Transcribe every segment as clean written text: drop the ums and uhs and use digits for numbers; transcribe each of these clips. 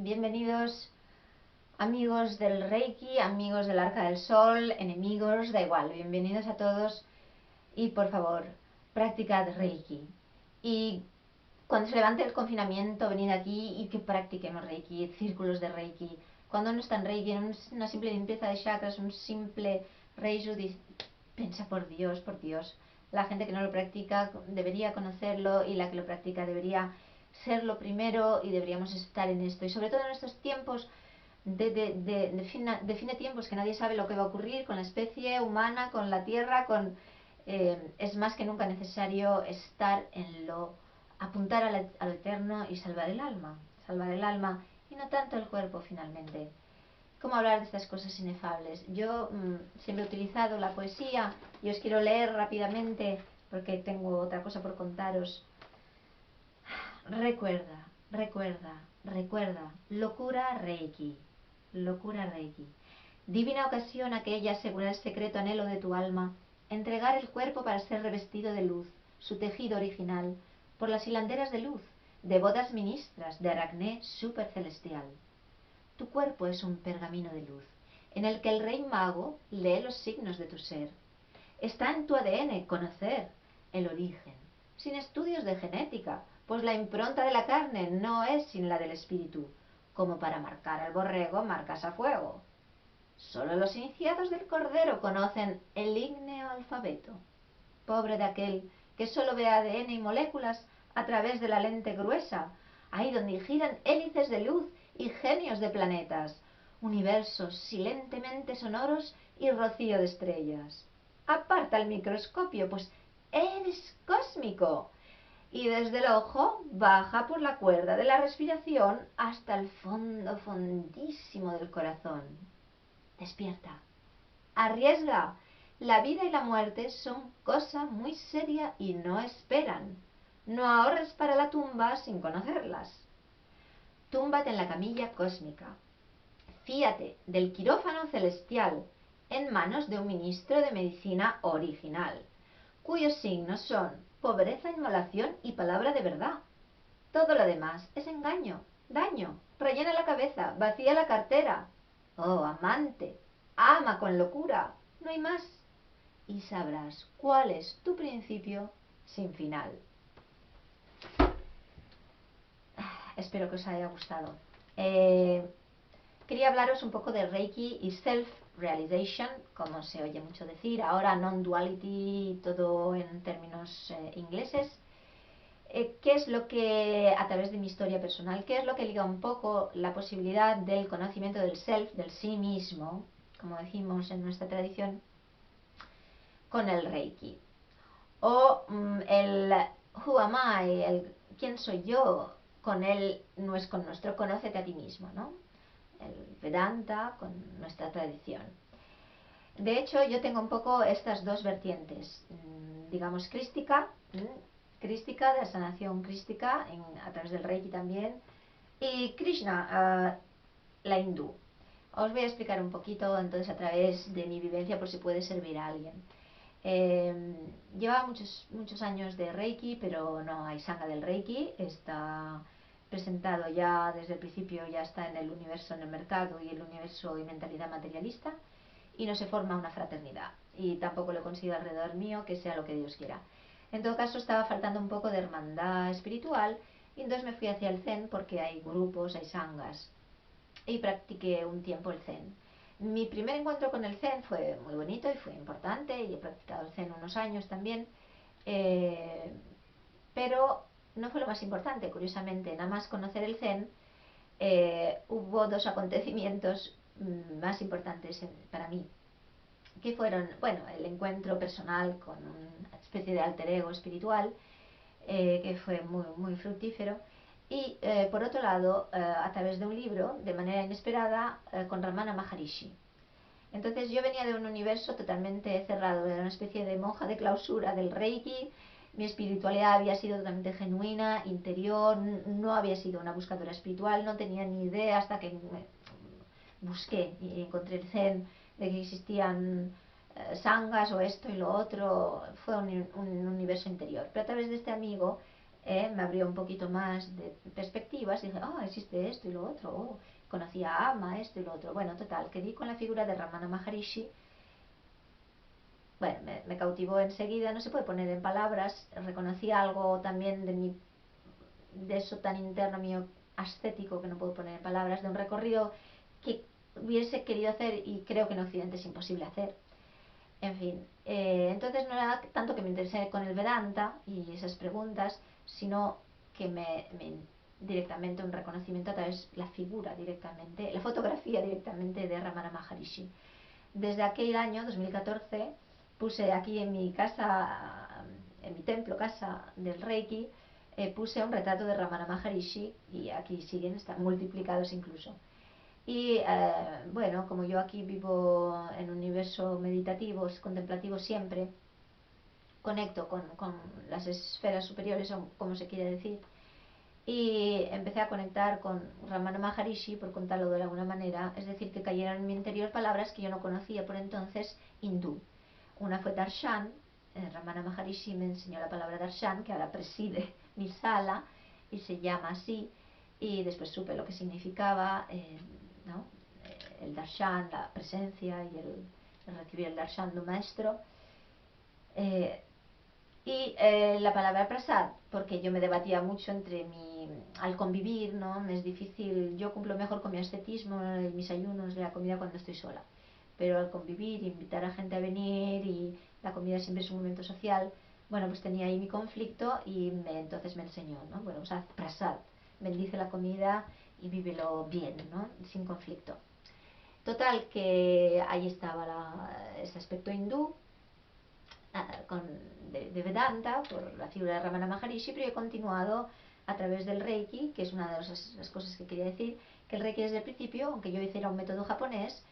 bienvenidos amigos del Reiki, amigos del Arca del Sol, enemigos, da igual, bienvenidos a todos y por favor, practicad Reiki. Y cuando se levante el confinamiento, venid aquí y que practiquemos Reiki, círculos de Reiki. Cuando no está en Reiki, en una simple limpieza de chakras, un simple Reiki, piensa por Dios, la gente que no lo practica debería conocerlo y la que lo practica debería ser lo primero y deberíamos estar en esto. Y sobre todo en estos tiempos de fin de tiempos que nadie sabe lo que va a ocurrir con la especie humana, con la tierra, es más que nunca necesario estar en apuntar a lo eterno y salvar el alma y no tanto el cuerpo finalmente. ¿Cómo hablar de estas cosas inefables? Yo siempre he utilizado la poesía y os quiero leer rápidamente porque tengo otra cosa por contaros. Recuerda, locura Reiki, divina ocasión aquella asegurar el secreto anhelo de tu alma, entregar el cuerpo para ser revestido de luz, su tejido original, por las hilanderas de luz, devotas ministras de Aracné supercelestial. Tu cuerpo es un pergamino de luz, en el que el rey mago lee los signos de tu ser. Está en tu ADN conocer el origen, sin estudios de genética, pues la impronta de la carne no es sin la del espíritu, como para marcar al borrego marcas a fuego. Solo los iniciados del cordero conocen el ígneo alfabeto. Pobre de aquel que solo ve ADN y moléculas a través de la lente gruesa, ahí donde giran hélices de luz y genios de planetas, universos silentemente sonoros y rocío de estrellas. Aparta el microscopio, pues eres cósmico. Y desde el ojo baja por la cuerda de la respiración hasta el fondo fondísimo del corazón. Despierta. Arriesga. La vida y la muerte son cosa muy seria y no esperan. No ahorres para la tumba sin conocerlas. Túmbate en la camilla cósmica. Fíate del quirófano celestial en manos de un ministro de medicina original, cuyos signos son pobreza, inmolación y palabra de verdad. Todo lo demás es engaño, daño. Rellena la cabeza, vacía la cartera. Oh, amante, ama con locura, no hay más. Y sabrás cuál es tu principio sin final. Espero que os haya gustado. Quería hablaros un poco de Reiki y Self-Realization, como se oye mucho decir, ahora Non-Duality, todo en términos ingleses. ¿Qué es lo que, a través de mi historia personal, qué es lo que liga un poco la posibilidad del conocimiento del self, del sí mismo, como decimos en nuestra tradición, con el Reiki? O el Who am I, el quién soy yo, con nuestro conócete a ti mismo, ¿no? El Vedanta con nuestra tradición. De hecho, yo tengo un poco estas dos vertientes, digamos, crística de la sanación crística, a través del Reiki también, y Krishna, la hindú. Os voy a explicar un poquito entonces a través de mi vivencia por si puede servir a alguien. Lleva muchos años de Reiki, pero no hay sangha del Reiki, está presentado ya desde el principio, ya está en el universo, en el mercado y el universo y mentalidad materialista, y no se forma una fraternidad, y tampoco lo he conseguido alrededor mío, que sea lo que Dios quiera. En todo caso, estaba faltando un poco de hermandad espiritual, y entonces me fui hacia el Zen porque hay grupos, hay sanghas, y practiqué un tiempo el Zen. Mi primer encuentro con el Zen fue muy bonito y fue importante, y he practicado el Zen unos años también, pero no fue lo más importante, curiosamente. Nada más conocer el Zen, hubo dos acontecimientos más importantes para mí, que fueron, bueno, el encuentro personal con una especie de alter ego espiritual, que fue muy fructífero, y por otro lado, a través de un libro, de manera inesperada, con Ramana Maharishi. Entonces yo venía de un universo totalmente cerrado, de una especie de monja de clausura del Reiki. Mi espiritualidad había sido totalmente genuina, interior, no había sido una buscadora espiritual, no tenía ni idea hasta que busqué y encontré el Zen, de que existían sanghas o esto y lo otro. Fue un universo interior. Pero a través de este amigo me abrió un poquito más de perspectivas y dije, existe esto y lo otro, conocí a Ama, esto y lo otro. Bueno, total, que di con la figura de Ramana Maharishi. Bueno, me cautivó enseguida, no se puede poner en palabras, reconocí algo también de eso tan interno mío, ascético, que no puedo poner en palabras, de un recorrido que hubiese querido hacer y creo que en Occidente es imposible hacer. En fin, entonces no era tanto que me interesé con el Vedanta y esas preguntas, sino que directamente un reconocimiento a través de la figura directamente, la fotografía directamente de Ramana Maharishi. Desde aquel año, 2014, puse aquí en mi casa, en mi templo, casa del Reiki, puse un retrato de Ramana Maharishi y aquí siguen, están multiplicados incluso. Y bueno, como yo aquí vivo en un universo meditativo, contemplativo siempre, conecto con las esferas superiores, o como se quiere decir, y empecé a conectar con Ramana Maharishi, por contarlo de alguna manera, es decir, que cayeron en mi interior palabras que yo no conocía por entonces hindú. Una fue Darshan, Ramana Maharishi me enseñó la palabra Darshan, que ahora preside mi sala y se llama así, y después supe lo que significaba, ¿no? El Darshan, la presencia y el recibir el Darshan de un maestro. Y la palabra prasad, porque yo me debatía mucho al convivir, ¿no? Me es difícil, yo cumplo mejor con mi ascetismo y mis ayunos de la comida cuando estoy sola, pero al convivir, invitar a gente a venir y la comida siempre es un momento social, bueno, pues tenía ahí mi conflicto y entonces me enseñó, ¿no? Bueno, pues haz prasad, bendice la comida y vívelo bien, ¿no? Sin conflicto. Total, que ahí estaba ese aspecto hindú, de Vedanta, por la figura de Ramana Maharishi, pero he continuado a través del Reiki, que es una de las cosas que quería decir, que el Reiki desde el principio, aunque yo hiciera un método japonés,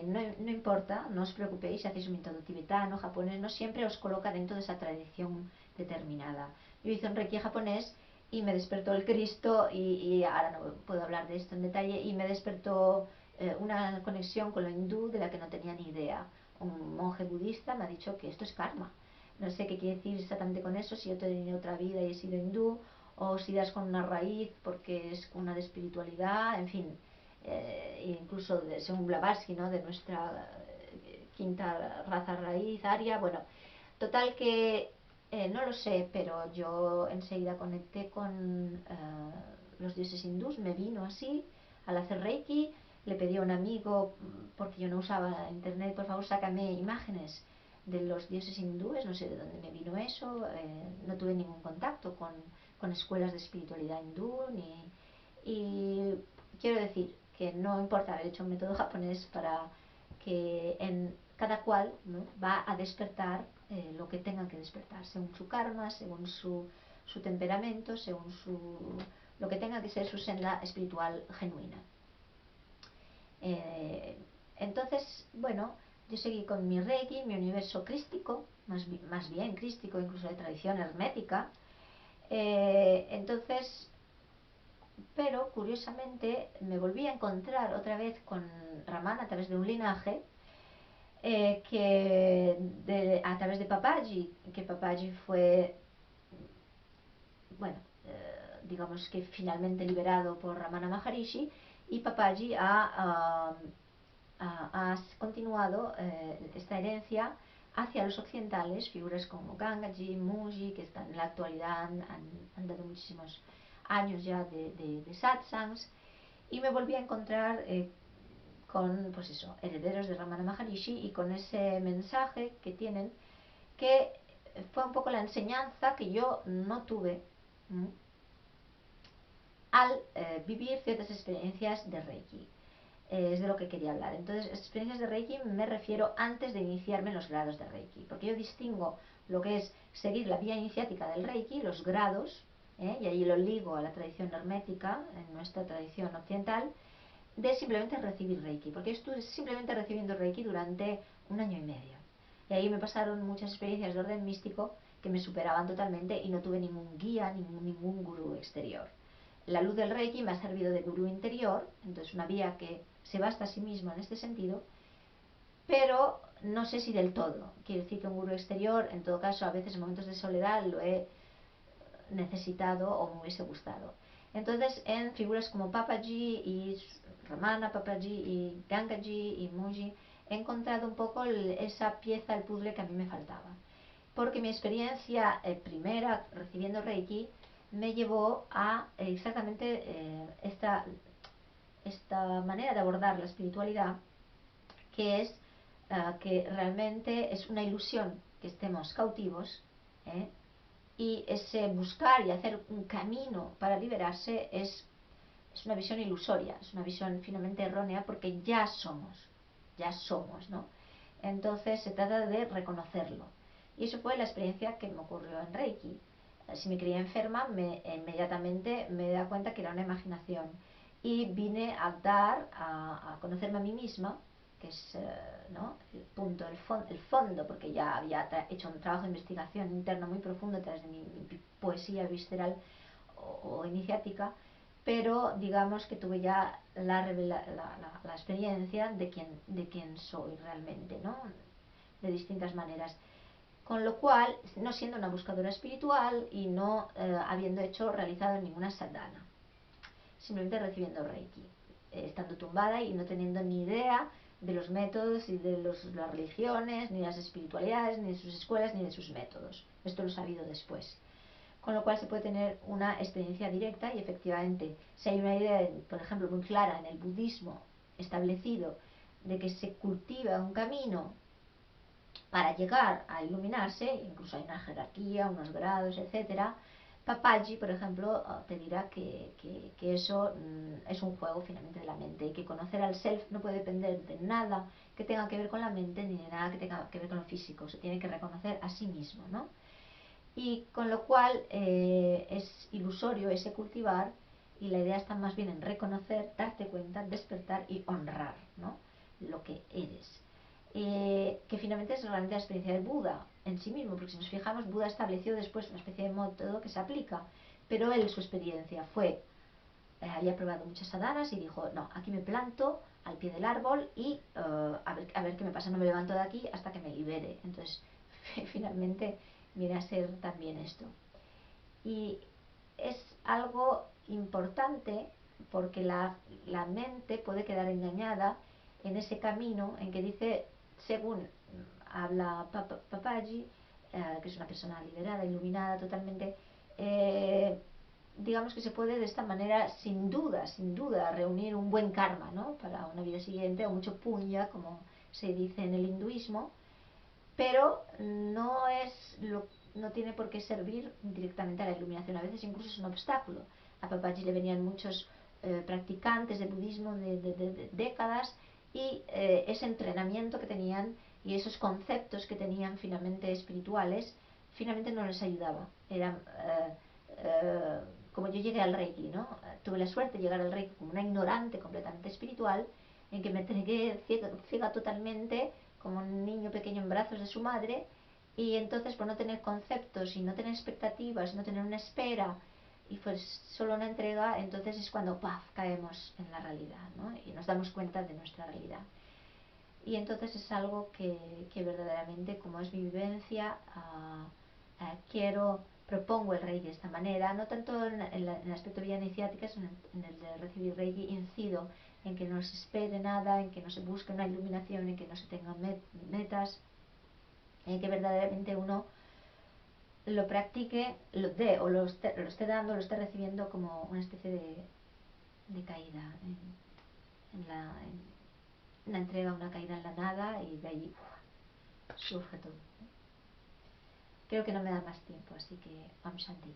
no importa, no os preocupéis, si hacéis un método tibetano, japonés, no siempre os coloca dentro de esa tradición determinada. Yo hice un Reiki japonés y me despertó el Cristo, y ahora no puedo hablar de esto en detalle, y me despertó una conexión con lo hindú de la que no tenía ni idea. Un monje budista me ha dicho que esto es karma. No sé qué quiere decir exactamente con eso, si yo he tenido otra vida y he sido hindú, o si das con una raíz porque es una de espiritualidad, en fin, incluso según Blavatsky, ¿no? De nuestra quinta raza raíz, aria, bueno, total que no lo sé, pero yo enseguida conecté con los dioses hindús, me vino así, al hacer Reiki, le pedí a un amigo, porque yo no usaba internet, por favor sácame imágenes de los dioses hindúes, no sé de dónde me vino eso, no tuve ningún contacto con escuelas de espiritualidad hindú, y quiero decir que no importa haber hecho un método japonés para que en cada cual, ¿no? Va a despertar lo que tenga que despertar, según su karma, según su temperamento, según lo que tenga que ser su senda espiritual genuina. Entonces, bueno, yo seguí con mi Reiki, mi universo crístico, más bien crístico, incluso de tradición hermética. Entonces, pero curiosamente me volví a encontrar otra vez con Ramana a través de un linaje, a través de Papaji, que Papaji fue, bueno, digamos que finalmente liberado por Ramana Maharishi, y Papaji ha continuado esta herencia hacia los occidentales, figuras como Gangaji, Muji, que están en la actualidad, han dado muchísimos años ya de satsangs, y me volví a encontrar con, pues eso, herederos de Ramana Maharishi, y con ese mensaje que tienen, que fue un poco la enseñanza que yo no tuve al vivir ciertas experiencias de Reiki. Es de lo que quería hablar. Entonces, experiencias de Reiki me refiero antes de iniciarme en los grados de Reiki, porque yo distingo lo que es seguir la vía iniciática del Reiki, los grados, y ahí lo ligo a la tradición hermética, en nuestra tradición occidental, de simplemente recibir Reiki, porque yo estuve simplemente recibiendo Reiki durante un año y medio. Y ahí me pasaron muchas experiencias de orden místico que me superaban totalmente y no tuve ningún guía, ningún gurú exterior. La luz del Reiki me ha servido de gurú interior, entonces una vía que se basta a sí mismo en este sentido, pero no sé si del todo. Quiere decir que un gurú exterior, en todo caso, a veces en momentos de soledad lo he necesitado o me hubiese gustado. Entonces, en figuras como Papaji y Ramana, Papaji y Gangaji y Muji, he encontrado un poco esa pieza del puzzle que a mí me faltaba. Porque mi experiencia primera recibiendo Reiki me llevó a exactamente esta manera de abordar la espiritualidad, que es que realmente es una ilusión que estemos cautivos, ¿eh? Y ese buscar y hacer un camino para liberarse es una visión ilusoria, es una visión finalmente errónea, porque ya somos, ¿no? Entonces se trata de reconocerlo. Y eso fue la experiencia que me ocurrió en Reiki. Si me creía enferma, inmediatamente me da cuenta que era una imaginación. Y vine a conocerme a mí misma, que es ¿no? el punto, el fondo, porque ya había hecho un trabajo de investigación interno muy profundo a través de mi poesía visceral o iniciática, pero digamos que tuve ya la experiencia de quién soy realmente, ¿no? De distintas maneras. Con lo cual, no siendo una buscadora espiritual y no habiendo realizado ninguna sadhana, simplemente recibiendo Reiki, estando tumbada y no teniendo ni idea de los métodos y de las religiones, ni de las espiritualidades, ni de sus escuelas, ni de sus métodos. Esto lo he sabido después. Con lo cual se puede tener una experiencia directa y efectivamente, si hay una idea, por ejemplo, muy clara en el budismo establecido de que se cultiva un camino para llegar a iluminarse, incluso hay una jerarquía, unos grados, etcétera. Papaji, por ejemplo, te dirá que eso es un juego finalmente de la mente y que conocer al self no puede depender de nada que tenga que ver con la mente ni de nada que tenga que ver con lo físico. Se tiene que reconocer a sí mismo, ¿no? Y con lo cual es ilusorio ese cultivar, y la idea está más bien en reconocer, darte cuenta, despertar y honrar, ¿no? Lo que eres. Que finalmente es realmente la experiencia del Buda en sí mismo, porque si nos fijamos, Buda estableció después una especie de método que se aplica, pero él, su experiencia fue, había probado muchas sadhanas y dijo, no, aquí me planto al pie del árbol y a ver qué me pasa, no me levanto de aquí hasta que me libere. Entonces, finalmente viene a ser también esto. Y es algo importante porque la mente puede quedar engañada en ese camino en que dice, según habla Papaji, que es una persona liberada, iluminada totalmente, digamos que se puede de esta manera, sin duda, reunir un buen karma, ¿no? Para una vida siguiente, o mucho punya, como se dice en el hinduismo, pero no tiene por qué servir directamente a la iluminación. A veces incluso es un obstáculo. A Papaji le venían muchos practicantes de budismo de décadas, y ese entrenamiento que tenían y esos conceptos que tenían finalmente espirituales, finalmente no les ayudaba. Eran como yo llegué al Reiki, ¿no? Tuve la suerte de llegar al Reiki como una ignorante completamente espiritual, en que me entregué ciega totalmente, como un niño pequeño en brazos de su madre, y entonces por no tener conceptos y no tener expectativas, no tener una espera, y fue solo una entrega, entonces es cuando ¡paf!, caemos en la realidad, ¿no? Y nos damos cuenta de nuestra realidad. Y entonces es algo que verdaderamente, como es mi vivencia, propongo el Reiki de esta manera, no tanto en el aspecto de vida iniciática, sino en el de recibir Reiki, incido en que no se espere nada, en que no se busque una iluminación, en que no se tengan metas, en que verdaderamente uno lo practique, lo dé o lo esté dando, lo esté recibiendo como una especie de caída en una entrega, una caída en la nada, y de ahí surge todo. Creo que no me da más tiempo, así que vamos a ti.